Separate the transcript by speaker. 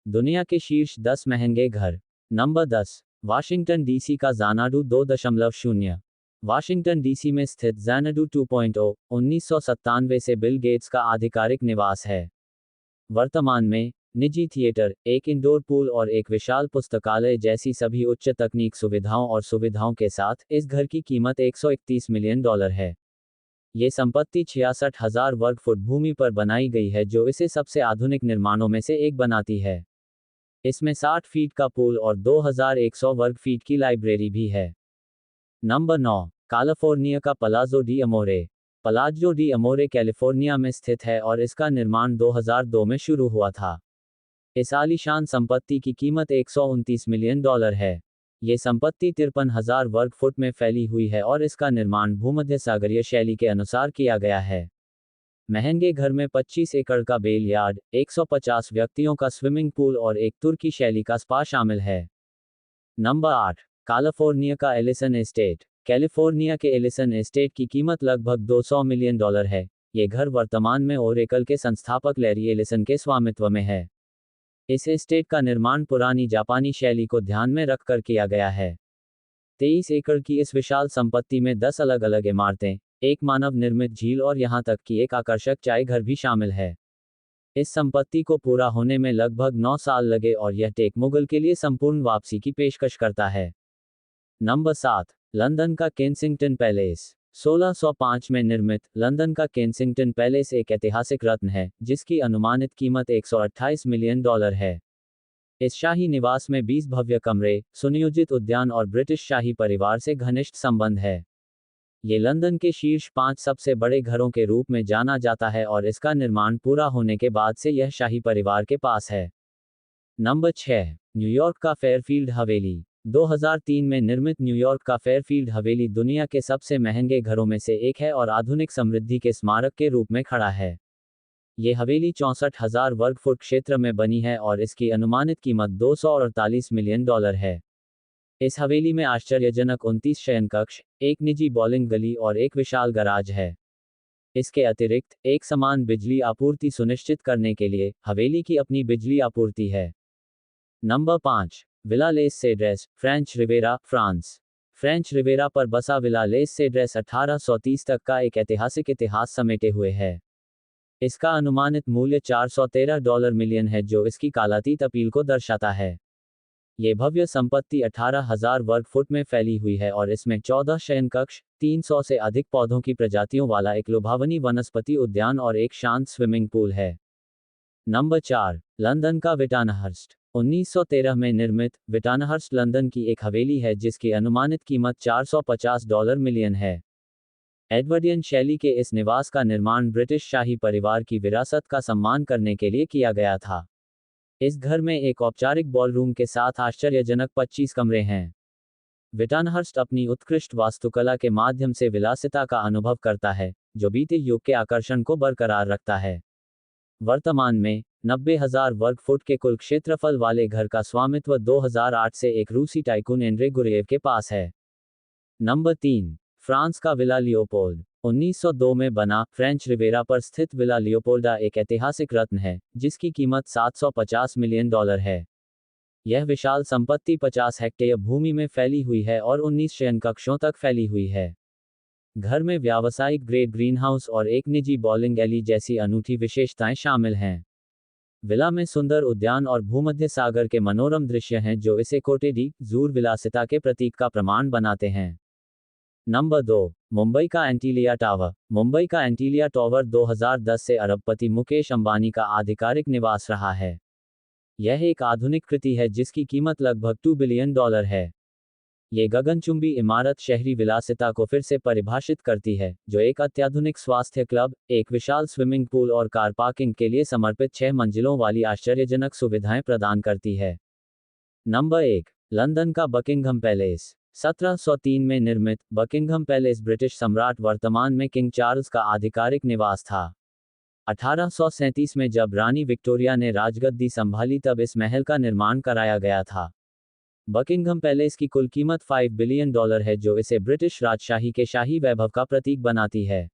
Speaker 1: दुनिया के शीर्ष 10 महंगे घर। नंबर 10, वाशिंगटन डीसी का ज़ानाडू 2.0। वाशिंगटन डीसी में स्थित ज़ानाडू 2.0 1997 से बिल गेट्स का आधिकारिक निवास है। वर्तमान में निजी थिएटर, एक इंडोर पूल और एक विशाल पुस्तकालय जैसी सभी उच्च तकनीक सुविधाओं और सुविधाओं के साथ इस घर की कीमत $131 मिलियन है। ये संपत्ति 66,000 वर्ग फुट भूमि पर बनाई गई है, जो इसे सबसे आधुनिक निर्माणों में से एक बनाती है। इसमें 60 फीट का पूल और 2100 वर्ग फीट की लाइब्रेरी भी है। नंबर 9, कैलिफोर्निया का Palazzo di Amore. Palazzo di Amore California में स्थित है और इसका निर्माण 2002 में शुरू हुआ था। इस आलीशान संपत्ति की कीमत $129 मिलियन है। ये संपत्ति 53,000 वर्ग फुट में फैली हुई है और इसका निर्माण भूमध्य सागरीय शैली के अनुसार किया गया है। महंगे घर में 25 एकड़ का बेल यार्ड, 150 व्यक्तियों का स्विमिंग पूल और एक तुर्की शैली का स्पा शामिल है। नंबर 8, कैलिफोर्निया का एलिसन एस्टेट। कैलिफोर्निया के एलिसन एस्टेट की कीमत लगभग $200 मिलियन है। ये घर वर्तमान में ओरेकल के संस्थापक लैरी एलिसन के स्वामित्व में है। इस एस्टेट का निर्माण पुरानी जापानी शैली को ध्यान में रखकर किया गया है। 23 एकड़ की इस विशाल संपत्ति में 10 अलग अलग इमारतें, एक मानव निर्मित झील और यहां तक कि एक आकर्षक चाय घर भी शामिल है। इस संपत्ति को पूरा होने में लगभग 9 साल लगे और यह टेक मुगल के लिए संपूर्ण वापसी की पेशकश करता है। नंबर 7, लंदन का केंसिंगटन पैलेस। 1605 में निर्मित लंदन का केंसिंगटन पैलेस एक ऐतिहासिक रत्न है, जिसकी अनुमानित कीमत $128 मिलियन है। इस शाही निवास में 20 भव्य कमरे, सुनियोजित उद्यान और ब्रिटिश शाही परिवार से घनिष्ठ संबंध है। ये लंदन के शीर्ष 5 सबसे बड़े घरों के रूप में जाना जाता है और इसका निर्माण पूरा होने के बाद से यह शाही परिवार के पास है। नंबर 6, न्यूयॉर्क का फेयरफील्ड हवेली। 2003 में निर्मित न्यूयॉर्क का फेयरफील्ड हवेली दुनिया के सबसे महंगे घरों में से एक है और आधुनिक समृद्धि के स्मारक के रूप में खड़ा है। ये हवेली 64,000 वर्ग फुट क्षेत्र में बनी है और इसकी अनुमानित कीमत $248 मिलियन है। इस हवेली में आश्चर्यजनक 29 शयनकक्ष, एक निजी बॉलिंग गली और एक विशाल गराज है। इसके अतिरिक्त एक समान बिजली आपूर्ति सुनिश्चित करने के लिए हवेली की अपनी बिजली आपूर्ति है। Number 5, Villa Les Cedres, French Riviera, France. French Riviera पर बसा विला लेस सेड्रेस 1830 तक का एक ऐतिहासिक इतिहास समेटे हुए है। इसका अनुमानित मूल्य $413 मिलियन है, जो इसकी कालातीत अपील को दर्शाता है। ये भव्य संपत्ति 18,000 वर्ग फुट में फैली हुई है और इसमें 14 शयनकक्ष, 300 से अधिक पौधों की प्रजातियों वाला एक लुभावनी वनस्पति उद्यान और एक शांत स्विमिंग पूल है। नंबर 4, लंदन का विटानहर्स्ट। 1913 में निर्मित विटानहर्स्ट लंदन की एक हवेली है जिसकी अनुमानित कीमत $450 मिलियन है। एडवर्डियन शैली के इस निवास का निर्माण ब्रिटिश शाही परिवार की विरासत का सम्मान करने के लिए किया गया था। इस घर में एक औपचारिक बॉलरूम के साथ आश्चर्यजनक 25 कमरे हैं। विटानहर्स्ट अपनी उत्कृष्ट वास्तुकला के माध्यम से विलासिता का अनुभव करता है, जो बीते युग के आकर्षण को बरकरार रखता है। वर्तमान में 90,000 वर्ग फुट के कुल क्षेत्रफल वाले घर का स्वामित्व 2008 से एक रूसी टाइकून एंड्रे गुरेव के पास है। नंबर 3, फ्रांस का विला लियोपोल्ड। 1902 में बना फ्रेंच रिवेरा पर स्थित विला लियोपोल्डा एक ऐतिहासिक रत्न है, जिसकी कीमत $750 मिलियन है। यह विशाल संपत्ति 50 हेक्टेयर भूमि में फैली हुई है और 19 शयनकक्षों तक फैली हुई है। घर में व्यावसायिक ग्रेड ग्रीनहाउस और एक निजी बॉलिंग एली जैसी अनूठी विशेषताएं शामिल हैं। विला में सुंदर उद्यान और भूमध्य सागर के मनोरम दृश्य हैं, जो इसे कोटे डी ज़ूर विलासिता के प्रतीक का प्रमाण बनाते हैं। नंबर 2, मुंबई का एंटीलिया टावर। मुंबई का एंटीलिया टावर 2010 से अरबपति मुकेश अंबानी का आधिकारिक निवास रहा है। यह एक आधुनिक कृति है जिसकी कीमत लगभग $2 बिलियन है। ये गगनचुंबी इमारत शहरी विलासिता को फिर से परिभाषित करती है, जो एक अत्याधुनिक स्वास्थ्य क्लब, एक विशाल स्विमिंग पूल और कार पार्किंग के लिए समर्पित 6 मंजिलों वाली आश्चर्यजनक सुविधाएं प्रदान करती है। नंबर 1, लंदन का बकिंघम पैलेस। 1703 में निर्मित बकिंघम पैलेस ब्रिटिश सम्राट वर्तमान में किंग चार्ल्स का आधिकारिक निवास था। 1837 में जब रानी विक्टोरिया ने राजगद्दी संभाली तब इस महल का निर्माण कराया गया था। बकिंघम पैलेस की कुल कीमत $5 बिलियन है, जो इसे ब्रिटिश राजशाही के शाही वैभव का प्रतीक बनाती है।